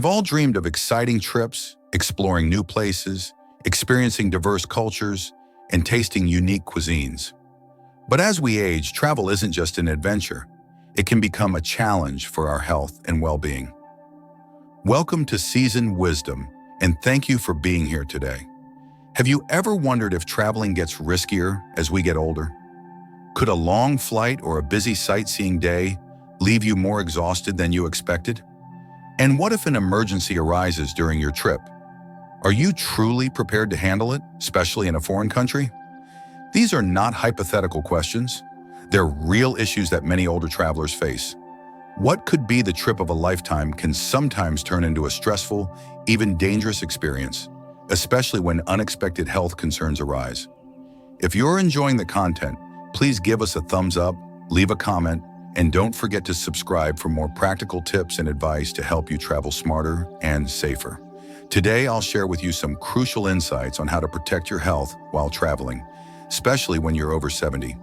We've all dreamed of exciting trips, exploring new places, experiencing diverse cultures, and tasting unique cuisines. But as we age, travel isn't just an adventure. It can become a challenge for our health and well-being. Welcome to Seasoned Wisdom, and thank you for being here today. Have you ever wondered if traveling gets riskier as we get older? Could a long flight or a busy sightseeing day leave you more exhausted than you expected? And what if an emergency arises during your trip? Are you truly prepared to handle it, especially in a foreign country? These are not hypothetical questions. They're real issues that many older travelers face. What could be the trip of a lifetime can sometimes turn into a stressful, even dangerous experience, especially when unexpected health concerns arise. If you're enjoying the content, please give us a thumbs up, leave a comment, and don't forget to subscribe for more practical tips and advice to help you travel smarter and safer. Today, I'll share with you some crucial insights on how to protect your health while traveling, especially when you're over 70.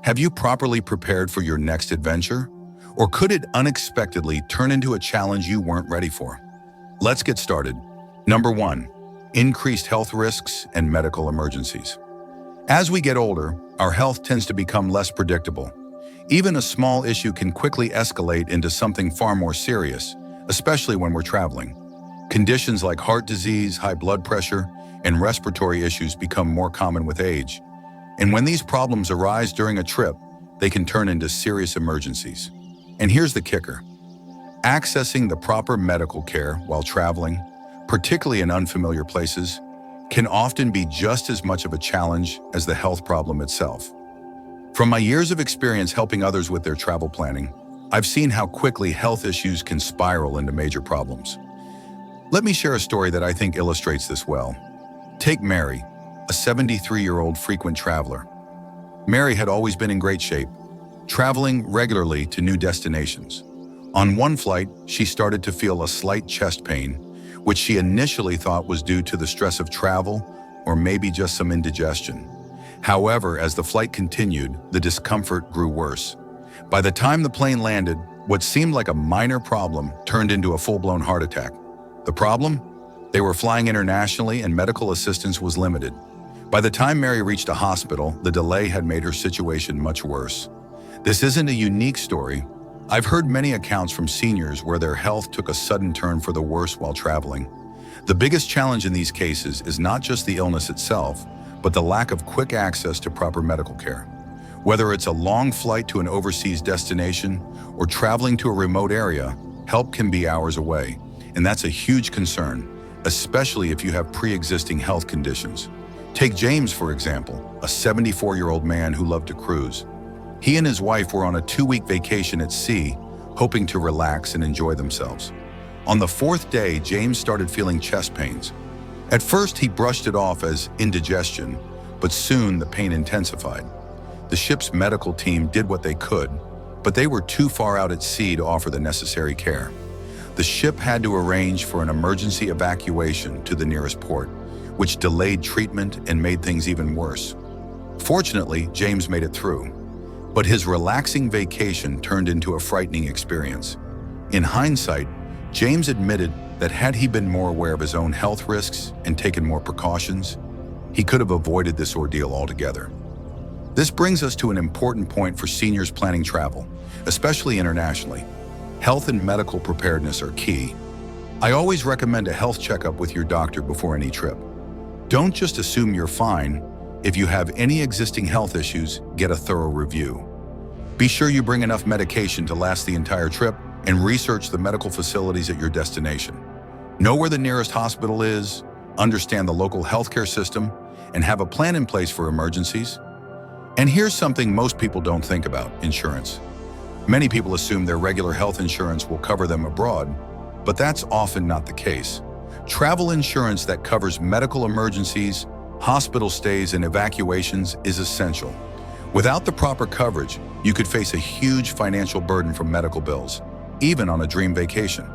Have you properly prepared for your next adventure? Or could it unexpectedly turn into a challenge you weren't ready for? Let's get started. Number 1, increased health risks and medical emergencies. As we get older, our health tends to become less predictable. Even a small issue can quickly escalate into something far more serious, especially when we're traveling. Conditions like heart disease, high blood pressure, and respiratory issues become more common with age. And when these problems arise during a trip, they can turn into serious emergencies. And here's the kicker. Accessing the proper medical care while traveling, particularly in unfamiliar places, can often be just as much of a challenge as the health problem itself. From my years of experience helping others with their travel planning, I've seen how quickly health issues can spiral into major problems. Let me share a story that I think illustrates this well. Take Mary, a 73-year-old frequent traveler. Mary had always been in great shape, traveling regularly to new destinations. On one flight, she started to feel a slight chest pain, which she initially thought was due to the stress of travel or maybe just some indigestion. However, as the flight continued, the discomfort grew worse. By the time the plane landed, what seemed like a minor problem turned into a full-blown heart attack. The problem? They were flying internationally and medical assistance was limited. By the time Mary reached a hospital, the delay had made her situation much worse. This isn't a unique story. I've heard many accounts from seniors where their health took a sudden turn for the worse while traveling. The biggest challenge in these cases is not just the illness itself, but the lack of quick access to proper medical care. Whether it's a long flight to an overseas destination or traveling to a remote area, help can be hours away, and that's a huge concern, especially if you have pre-existing health conditions. Take James, for example, a 74-year-old man who loved to cruise. He and his wife were on a 2-week vacation at sea, hoping to relax and enjoy themselves. On the 4th day, James started feeling chest pains. At first, he brushed it off as indigestion, but soon the pain intensified. The ship's medical team did what they could, but they were too far out at sea to offer the necessary care. The ship had to arrange for an emergency evacuation to the nearest port, which delayed treatment and made things even worse. Fortunately, James made it through, but his relaxing vacation turned into a frightening experience. In hindsight, James admitted that had he been more aware of his own health risks and taken more precautions, he could have avoided this ordeal altogether. This brings us to an important point for seniors planning travel, especially internationally. Health and medical preparedness are key. I always recommend a health checkup with your doctor before any trip. Don't just assume you're fine. If you have any existing health issues, get a thorough review. Be sure you bring enough medication to last the entire trip and research the medical facilities at your destination. Know where the nearest hospital is, understand the local healthcare system, and have a plan in place for emergencies. And here's something most people don't think about: insurance. Many people assume their regular health insurance will cover them abroad, but that's often not the case. Travel insurance that covers medical emergencies, hospital stays, and evacuations is essential. Without the proper coverage, you could face a huge financial burden from medical bills, even on a dream vacation.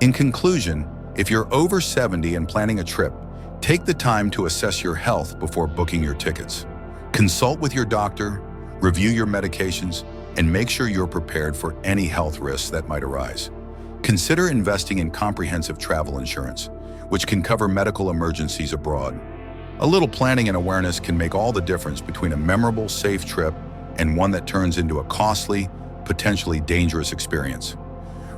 In conclusion, if you're over 70 and planning a trip, take the time to assess your health before booking your tickets. Consult with your doctor, review your medications, and make sure you're prepared for any health risks that might arise. Consider investing in comprehensive travel insurance, which can cover medical emergencies abroad. A little planning and awareness can make all the difference between a memorable, safe trip and one that turns into a costly, potentially dangerous experience.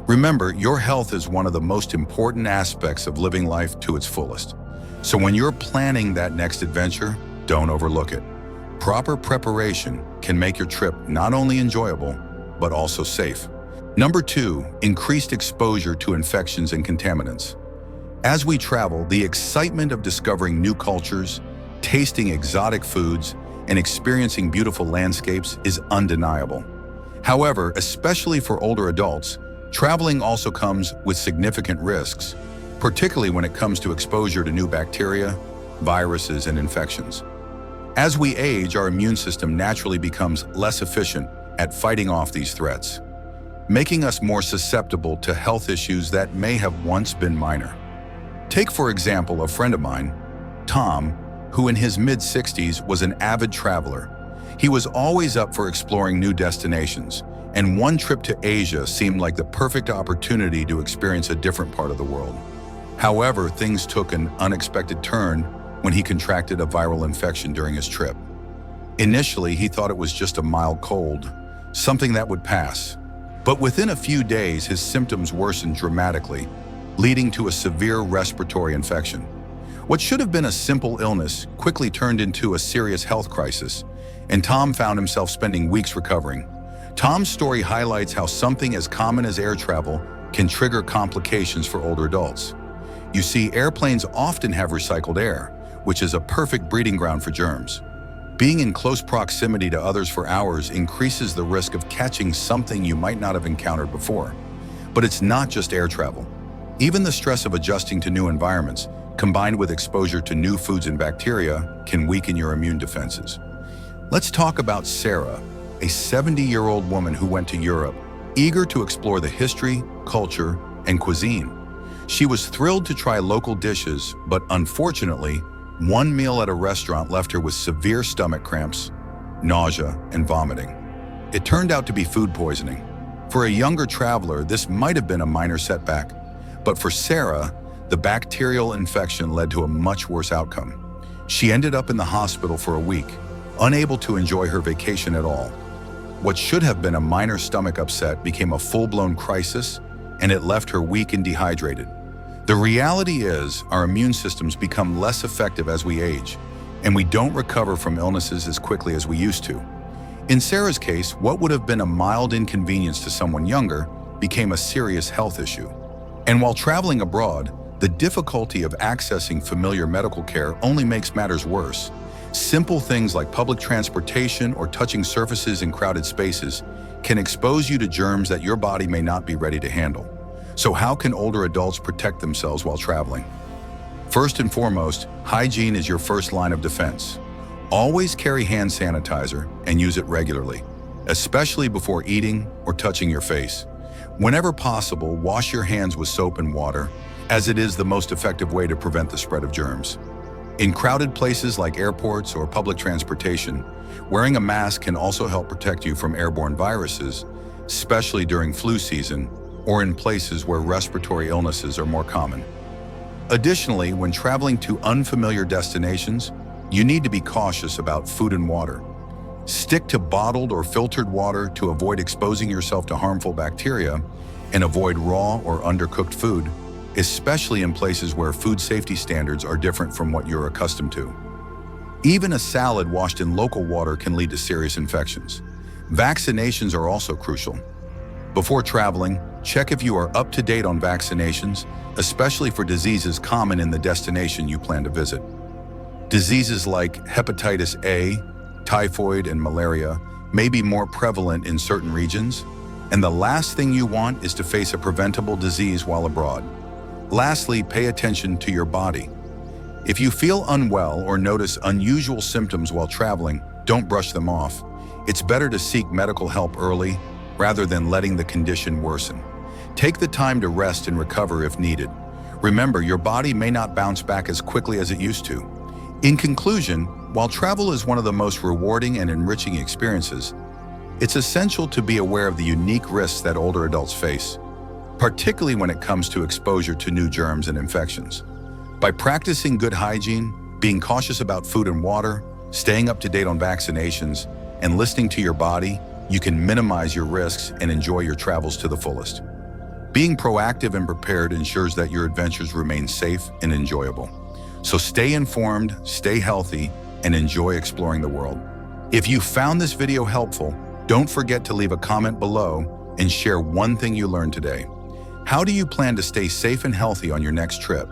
Remember, your health is one of the most important aspects of living life to its fullest. So when you're planning that next adventure, don't overlook it. Proper preparation can make your trip not only enjoyable, but also safe. Number 2, increased exposure to infections and contaminants. As we travel, the excitement of discovering new cultures, tasting exotic foods, and experiencing beautiful landscapes is undeniable. However, especially for older adults, traveling also comes with significant risks, particularly when it comes to exposure to new bacteria, viruses, and infections. As we age, our immune system naturally becomes less efficient at fighting off these threats, making us more susceptible to health issues that may have once been minor. Take, for example, a friend of mine, Tom, who in his mid-60s was an avid traveler. He was always up for exploring new destinations, and one trip to Asia seemed like the perfect opportunity to experience a different part of the world. However, things took an unexpected turn when he contracted a viral infection during his trip. Initially, he thought it was just a mild cold, something that would pass. But within a few days, his symptoms worsened dramatically, leading to a severe respiratory infection. What should have been a simple illness quickly turned into a serious health crisis, and Tom found himself spending weeks recovering. Tom's story highlights how something as common as air travel can trigger complications for older adults. You see, airplanes often have recycled air, which is a perfect breeding ground for germs. Being in close proximity to others for hours increases the risk of catching something you might not have encountered before. But it's not just air travel. Even the stress of adjusting to new environments, combined with exposure to new foods and bacteria, can weaken your immune defenses. Let's talk about Sarah, a 70-year-old woman who went to Europe, eager to explore the history, culture, and cuisine. She was thrilled to try local dishes, but unfortunately, one meal at a restaurant left her with severe stomach cramps, nausea, and vomiting. It turned out to be food poisoning. For a younger traveler, this might have been a minor setback, but for Sarah, the bacterial infection led to a much worse outcome. She ended up in the hospital for a week, unable to enjoy her vacation at all. What should have been a minor stomach upset became a full-blown crisis, and it left her weak and dehydrated. The reality is, our immune systems become less effective as we age, and we don't recover from illnesses as quickly as we used to. In Sarah's case, what would have been a mild inconvenience to someone younger became a serious health issue. And while traveling abroad, the difficulty of accessing familiar medical care only makes matters worse. Simple things like public transportation or touching surfaces in crowded spaces can expose you to germs that your body may not be ready to handle. So how can older adults protect themselves while traveling? First and foremost, hygiene is your first line of defense. Always carry hand sanitizer and use it regularly, especially before eating or touching your face. Whenever possible, wash your hands with soap and water, as it is the most effective way to prevent the spread of germs. In crowded places like airports or public transportation, wearing a mask can also help protect you from airborne viruses, especially during flu season or in places where respiratory illnesses are more common. Additionally, when traveling to unfamiliar destinations, you need to be cautious about food and water. Stick to bottled or filtered water to avoid exposing yourself to harmful bacteria, and avoid raw or undercooked food, especially in places where food safety standards are different from what you're accustomed to. Even a salad washed in local water can lead to serious infections. Vaccinations are also crucial. Before traveling, check if you are up to date on vaccinations, especially for diseases common in the destination you plan to visit. Diseases like hepatitis A, typhoid, and malaria may be more prevalent in certain regions, and the last thing you want is to face a preventable disease while abroad. Lastly, pay attention to your body. If you feel unwell or notice unusual symptoms while traveling, don't brush them off. It's better to seek medical help early rather than letting the condition worsen. Take the time to rest and recover if needed. Remember, your body may not bounce back as quickly as it used to. In conclusion, while travel is one of the most rewarding and enriching experiences, it's essential to be aware of the unique risks that older adults face. particularly when it comes to exposure to new germs and infections. By practicing good hygiene, being cautious about food and water, staying up to date on vaccinations, and listening to your body, you can minimize your risks and enjoy your travels to the fullest. Being proactive and prepared ensures that your adventures remain safe and enjoyable. So stay informed, stay healthy, and enjoy exploring the world. If you found this video helpful, don't forget to leave a comment below and share one thing you learned today. How do you plan to stay safe and healthy on your next trip?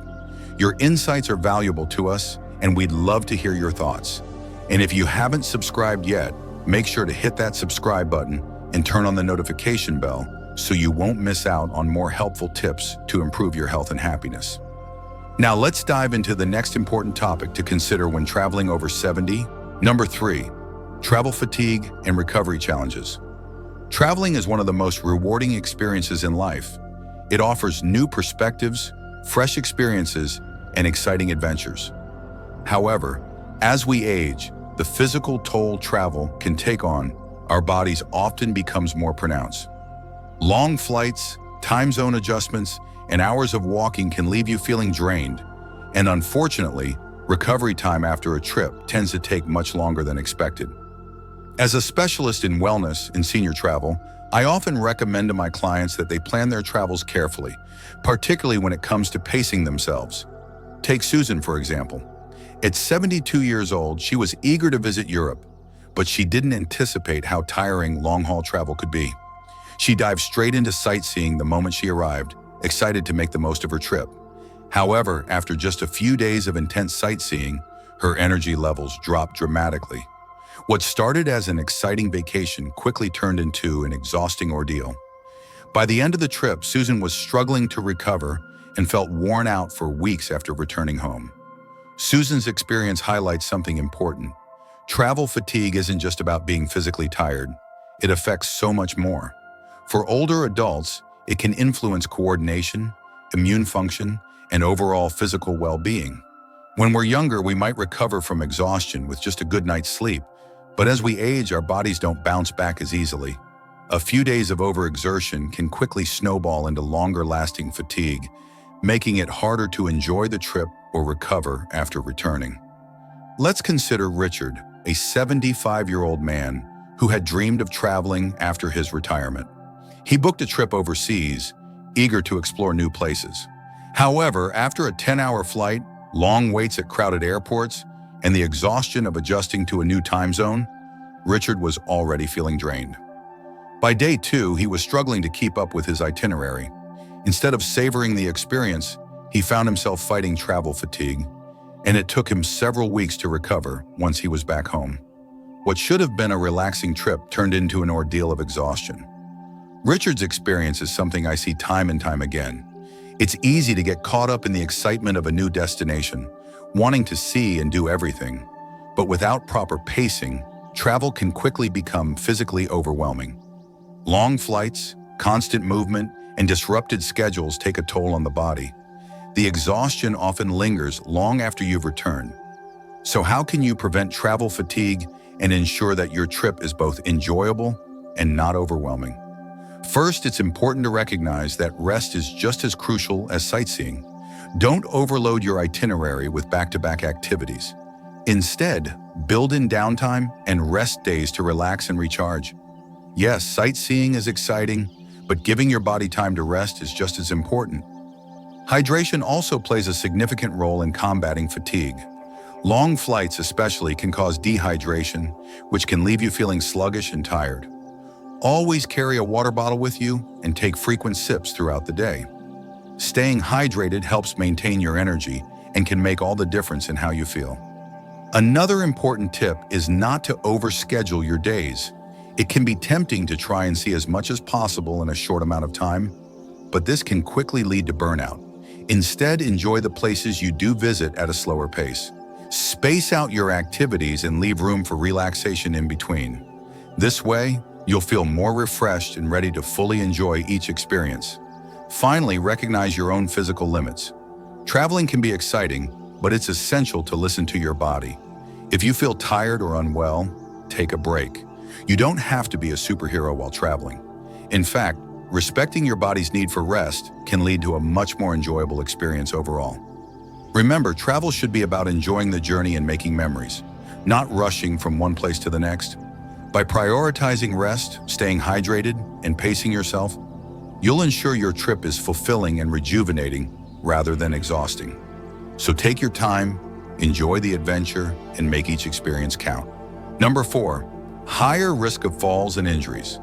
Your insights are valuable to us, and we'd love to hear your thoughts. And if you haven't subscribed yet, make sure to hit that subscribe button and turn on the notification bell so you won't miss out on more helpful tips to improve your health and happiness. Now let's dive into the next important topic to consider when traveling over 70. Number 3, travel fatigue and recovery challenges. Traveling is one of the most rewarding experiences in life. It offers new perspectives, fresh experiences, and exciting adventures. However, as we age, the physical toll travel can take on our bodies often becomes more pronounced. Long flights, time zone adjustments, and hours of walking can leave you feeling drained, and unfortunately, recovery time after a trip tends to take much longer than expected. As a specialist in wellness and senior travel, I often recommend to my clients that they plan their travels carefully, particularly when it comes to pacing themselves. Take Susan, for example. At 72 years old, she was eager to visit Europe, but she didn't anticipate how tiring long-haul travel could be. She dived straight into sightseeing the moment she arrived, excited to make the most of her trip. However, after just a few days of intense sightseeing, her energy levels dropped dramatically. What started as an exciting vacation quickly turned into an exhausting ordeal. By the end of the trip, Susan was struggling to recover and felt worn out for weeks after returning home. Susan's experience highlights something important. Travel fatigue isn't just about being physically tired. It affects so much more. For older adults, it can influence coordination, immune function, and overall physical well-being. When we're younger, we might recover from exhaustion with just a good night's sleep, but as we age, our bodies don't bounce back as easily. A few days of overexertion can quickly snowball into longer-lasting fatigue, making it harder to enjoy the trip or recover after returning. Let's consider Richard, a 75-year-old man who had dreamed of traveling after his retirement. He booked a trip overseas, eager to explore new places. However, after a 10-hour flight, long waits at crowded airports, and the exhaustion of adjusting to a new time zone, Richard was already feeling drained. By day 2, he was struggling to keep up with his itinerary. Instead of savoring the experience, he found himself fighting travel fatigue, and it took him several weeks to recover once he was back home. What should have been a relaxing trip turned into an ordeal of exhaustion. Richard's experience is something I see time and time again. It's easy to get caught up in the excitement of a new destination, wanting to see and do everything. But without proper pacing, travel can quickly become physically overwhelming. Long flights, constant movement, and disrupted schedules take a toll on the body. The exhaustion often lingers long after you've returned. So how can you prevent travel fatigue and ensure that your trip is both enjoyable and not overwhelming? First, it's important to recognize that rest is just as crucial as sightseeing. Don't overload your itinerary with back-to-back activities. Instead, build in downtime and rest days to relax and recharge. Yes, sightseeing is exciting, but giving your body time to rest is just as important. Hydration also plays a significant role in combating fatigue. Long flights especially can cause dehydration, which can leave you feeling sluggish and tired. Always carry a water bottle with you and take frequent sips throughout the day. Staying hydrated helps maintain your energy and can make all the difference in how you feel. Another important tip is not to overschedule your days. It can be tempting to try and see as much as possible in a short amount of time, but this can quickly lead to burnout. Instead, enjoy the places you do visit at a slower pace. Space out your activities and leave room for relaxation in between. This way, you'll feel more refreshed and ready to fully enjoy each experience. Finally, recognize your own physical limits. Traveling can be exciting, but it's essential to listen to your body. If you feel tired or unwell, take a break. You don't have to be a superhero while traveling. In fact, respecting your body's need for rest can lead to a much more enjoyable experience overall. Remember, travel should be about enjoying the journey and making memories, not rushing from one place to the next. By prioritizing rest, staying hydrated, and pacing yourself, you'll ensure your trip is fulfilling and rejuvenating rather than exhausting. So take your time, enjoy the adventure, and make each experience count. Number 4, higher risk of falls and injuries.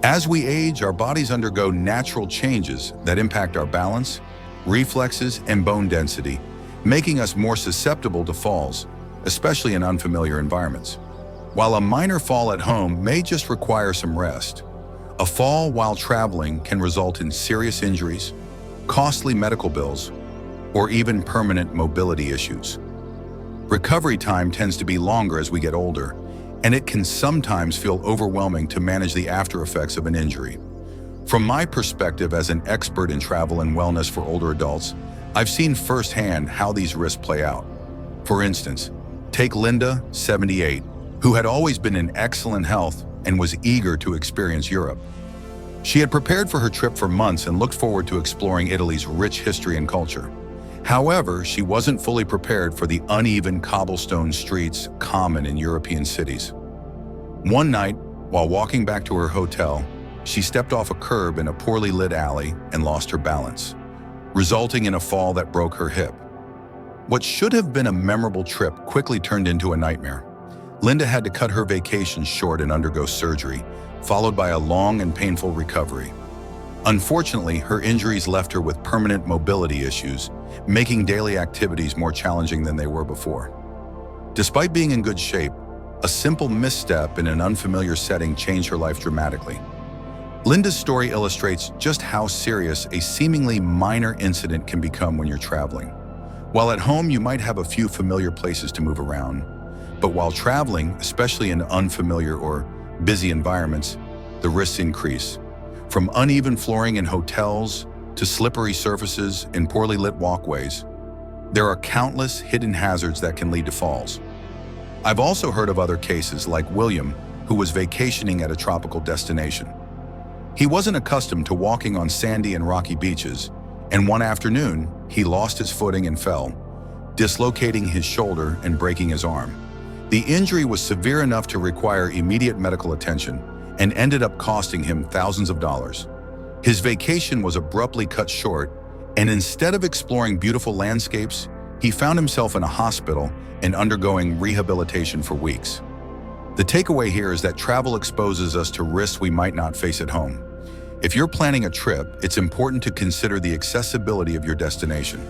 As we age, our bodies undergo natural changes that impact our balance, reflexes, and bone density, making us more susceptible to falls, especially in unfamiliar environments. While a minor fall at home may just require some rest, a fall while traveling can result in serious injuries, costly medical bills, or even permanent mobility issues. Recovery time tends to be longer as we get older, and it can sometimes feel overwhelming to manage the after effects of an injury. From my perspective as an expert in travel and wellness for older adults, I've seen firsthand how these risks play out. For instance, take Linda, 78, who had always been in excellent health and was eager to experience Europe. She had prepared for her trip for months and looked forward to exploring Italy's rich history and culture. However, she wasn't fully prepared for the uneven cobblestone streets common in European cities. One night, while walking back to her hotel, she stepped off a curb in a poorly lit alley and lost her balance, resulting in a fall that broke her hip. What should have been a memorable trip quickly turned into a nightmare. Linda had to cut her vacation short and undergo surgery, followed by a long and painful recovery. Unfortunately, her injuries left her with permanent mobility issues, making daily activities more challenging than they were before. Despite being in good shape, a simple misstep in an unfamiliar setting changed her life dramatically. Linda's story illustrates just how serious a seemingly minor incident can become when you're traveling. While at home, you might have a few familiar places to move around, but while traveling, especially in unfamiliar or busy environments, the risks increase. From uneven flooring in hotels to slippery surfaces in poorly lit walkways, there are countless hidden hazards that can lead to falls. I've also heard of other cases like William, who was vacationing at a tropical destination. He wasn't accustomed to walking on sandy and rocky beaches, and one afternoon, he lost his footing and fell, dislocating his shoulder and breaking his arm. The injury was severe enough to require immediate medical attention and ended up costing him thousands of dollars. His vacation was abruptly cut short, and instead of exploring beautiful landscapes, he found himself in a hospital and undergoing rehabilitation for weeks. The takeaway here is that travel exposes us to risks we might not face at home. If you're planning a trip, it's important to consider the accessibility of your destination.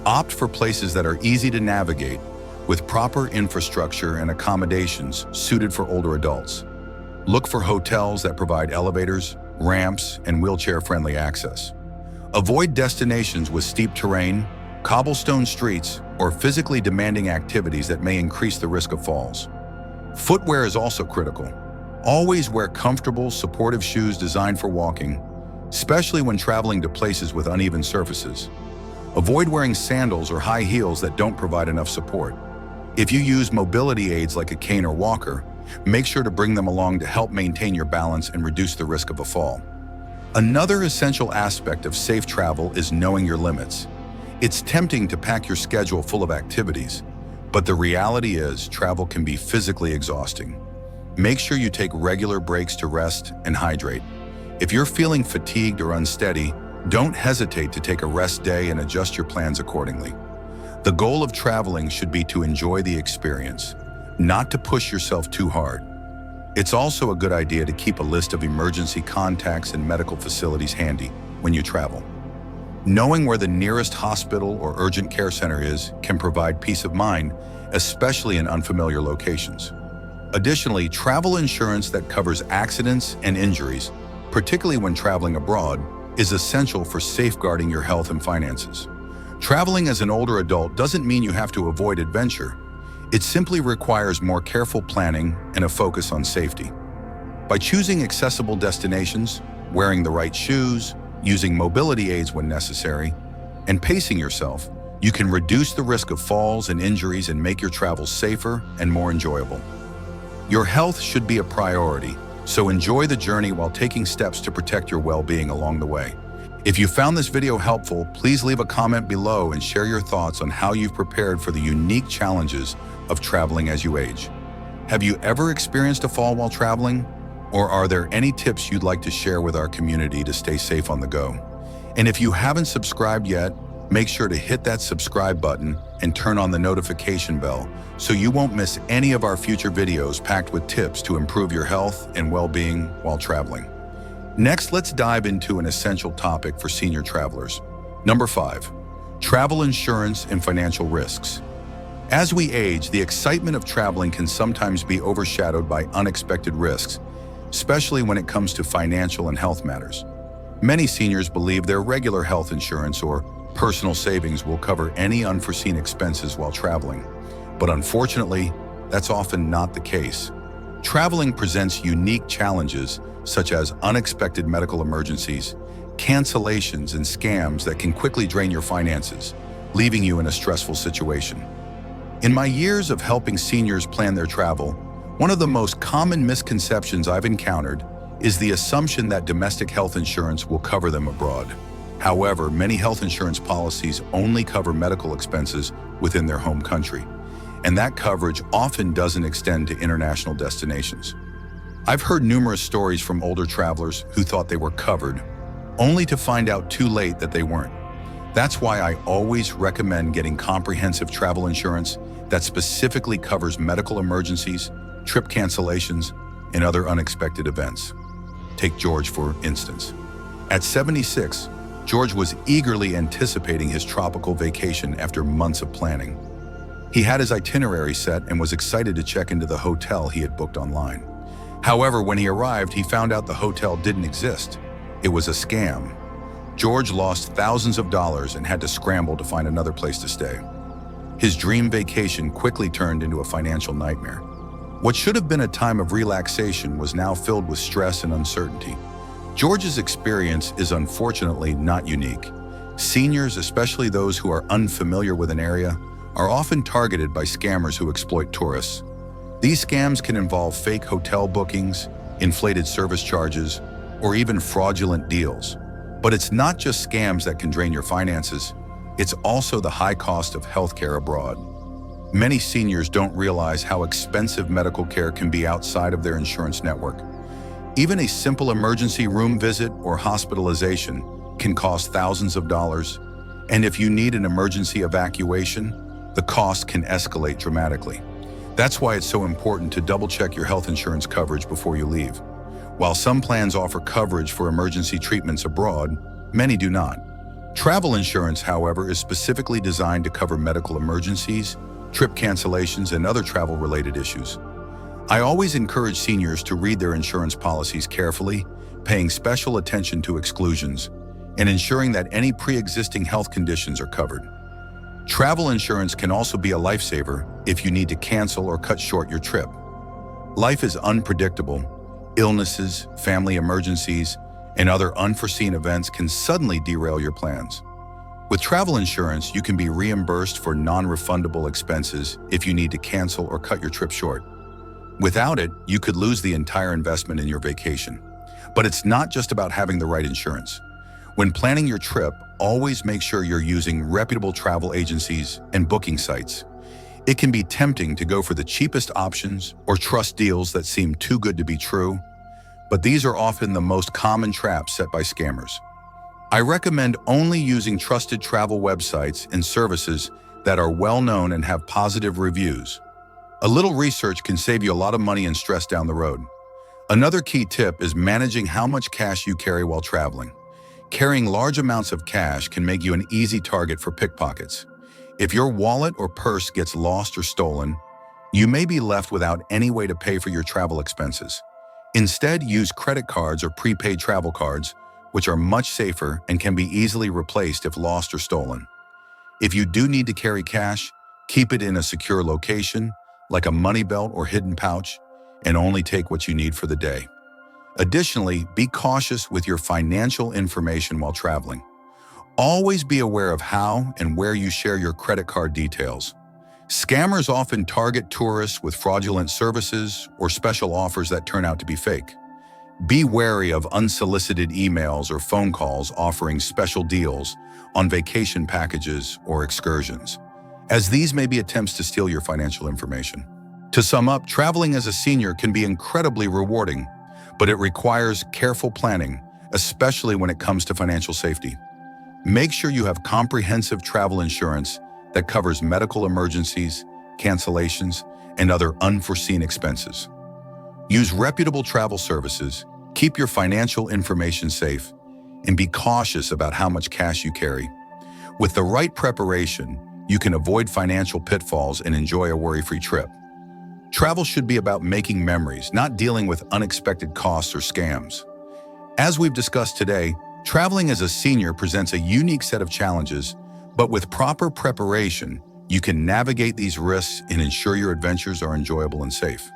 Opt for places that are easy to navigate, with proper infrastructure and accommodations suited for older adults. Look for hotels that provide elevators, ramps, and wheelchair-friendly access. Avoid destinations with steep terrain, cobblestone streets, or physically demanding activities that may increase the risk of falls. Footwear is also critical. Always wear comfortable, supportive shoes designed for walking, especially when traveling to places with uneven surfaces. Avoid wearing sandals or high heels that don't provide enough support. If you use mobility aids like a cane or walker, make sure to bring them along to help maintain your balance and reduce the risk of a fall. Another essential aspect of safe travel is knowing your limits. It's tempting to pack your schedule full of activities, but the reality is travel can be physically exhausting. Make sure you take regular breaks to rest and hydrate. If you're feeling fatigued or unsteady, don't hesitate to take a rest day and adjust your plans accordingly. The goal of traveling should be to enjoy the experience, not to push yourself too hard. It's also a good idea to keep a list of emergency contacts and medical facilities handy when you travel. Knowing where the nearest hospital or urgent care center is can provide peace of mind, especially in unfamiliar locations. Additionally, travel insurance that covers accidents and injuries, particularly when traveling abroad, is essential for safeguarding your health and finances. Traveling as an older adult doesn't mean you have to avoid adventure. It simply requires more careful planning and a focus on safety. By choosing accessible destinations, wearing the right shoes, using mobility aids when necessary, and pacing yourself, you can reduce the risk of falls and injuries and make your travels safer and more enjoyable. Your health should be a priority, So enjoy the journey while taking steps to protect your well-being along the way. If you found this video helpful, please leave a comment below and share your thoughts on how you've prepared for the unique challenges of traveling as you age. Have you ever experienced a fall while traveling? Or are there any tips you'd like to share with our community to stay safe on the go? And if you haven't subscribed yet, make sure to hit that subscribe button and turn on the notification bell so you won't miss any of our future videos packed with tips to improve your health and well-being while traveling. Next, let's dive into an essential topic for senior travelers. Number 5, travel insurance and financial risks. As we age, the excitement of traveling can sometimes be overshadowed by unexpected risks, especially when it comes to financial and health matters. Many seniors believe their regular health insurance or personal savings will cover any unforeseen expenses while traveling. But unfortunately, that's often not the case. Traveling presents unique challenges such as unexpected medical emergencies, cancellations, and scams that can quickly drain your finances, leaving you in a stressful situation. In my years of helping seniors plan their travel, one of the most common misconceptions I've encountered is the assumption that domestic health insurance will cover them abroad. However, many health insurance policies only cover medical expenses within their home country, and that coverage often doesn't extend to international destinations. I've heard numerous stories from older travelers who thought they were covered, only to find out too late that they weren't. That's why I always recommend getting comprehensive travel insurance that specifically covers medical emergencies, trip cancellations, and other unexpected events. Take George, for instance. At 76, George was eagerly anticipating his tropical vacation after months of planning. He had his itinerary set and was excited to check into the hotel he had booked online. However, when he arrived, he found out the hotel didn't exist. It was a scam. George lost thousands of dollars and had to scramble to find another place to stay. His dream vacation quickly turned into a financial nightmare. What should have been a time of relaxation was now filled with stress and uncertainty. George's experience is unfortunately not unique. Seniors, especially those who are unfamiliar with an area, are often targeted by scammers who exploit tourists. These scams can involve fake hotel bookings, inflated service charges, or even fraudulent deals. But it's not just scams that can drain your finances, it's also the high cost of healthcare abroad. Many seniors don't realize how expensive medical care can be outside of their insurance network. Even a simple emergency room visit or hospitalization can cost thousands of dollars, and if you need an emergency evacuation, the cost can escalate dramatically. That's why it's so important to double-check your health insurance coverage before you leave. While some plans offer coverage for emergency treatments abroad, many do not. Travel insurance, however, is specifically designed to cover medical emergencies, trip cancellations, and other travel-related issues. I always encourage seniors to read their insurance policies carefully, paying special attention to exclusions, and ensuring that any pre-existing health conditions are covered. Travel insurance can also be a lifesaver if you need to cancel or cut short your trip. Life is unpredictable. Illnesses, family emergencies, and other unforeseen events can suddenly derail your plans. With travel insurance, you can be reimbursed for non-refundable expenses if you need to cancel or cut your trip short. Without it, you could lose the entire investment in your vacation. But it's not just about having the right insurance. When planning your trip, always make sure you're using reputable travel agencies and booking sites. It can be tempting to go for the cheapest options or trust deals that seem too good to be true, but these are often the most common traps set by scammers. I recommend only using trusted travel websites and services that are well-known and have positive reviews. A little research can save you a lot of money and stress down the road. Another key tip is managing how much cash you carry while traveling. Carrying large amounts of cash can make you an easy target for pickpockets. If your wallet or purse gets lost or stolen, you may be left without any way to pay for your travel expenses. Instead, use credit cards or prepaid travel cards, which are much safer and can be easily replaced if lost or stolen. If you do need to carry cash, keep it in a secure location, like a money belt or hidden pouch, and only take what you need for the day. Additionally, be cautious with your financial information while traveling. Always be aware of how and where you share your credit card details. Scammers often target tourists with fraudulent services or special offers that turn out to be fake. Be wary of unsolicited emails or phone calls offering special deals on vacation packages or excursions, as these may be attempts to steal your financial information. To sum up, traveling as a senior can be incredibly rewarding, but it requires careful planning, especially when it comes to financial safety. Make sure you have comprehensive travel insurance that covers medical emergencies, cancellations, and other unforeseen expenses. Use reputable travel services, keep your financial information safe, and be cautious about how much cash you carry. With the right preparation, you can avoid financial pitfalls and enjoy a worry-free trip. Travel should be about making memories, not dealing with unexpected costs or scams. As we've discussed today, traveling as a senior presents a unique set of challenges, but with proper preparation, you can navigate these risks and ensure your adventures are enjoyable and safe.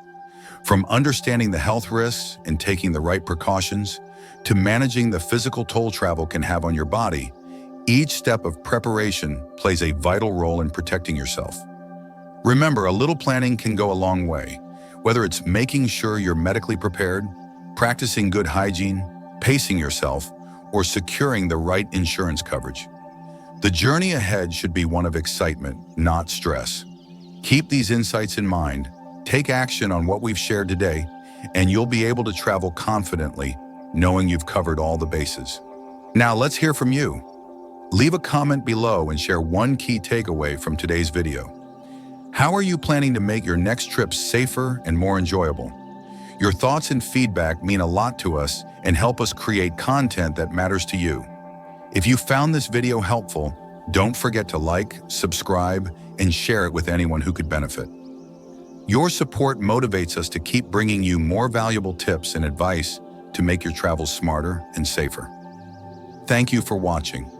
From understanding the health risks and taking the right precautions, to managing the physical toll travel can have on your body, each step of preparation plays a vital role in protecting yourself. Remember, a little planning can go a long way, whether it's making sure you're medically prepared, practicing good hygiene, pacing yourself, or securing the right insurance coverage. The journey ahead should be one of excitement, not stress. Keep these insights in mind, take action on what we've shared today, and you'll be able to travel confidently, knowing you've covered all the bases. Now let's hear from you. Leave a comment below and share one key takeaway from today's video. How are you planning to make your next trip safer and more enjoyable? Your thoughts and feedback mean a lot to us and help us create content that matters to you. If you found this video helpful, don't forget to like, subscribe, and share it with anyone who could benefit. Your support motivates us to keep bringing you more valuable tips and advice to make your travels smarter and safer. Thank you for watching.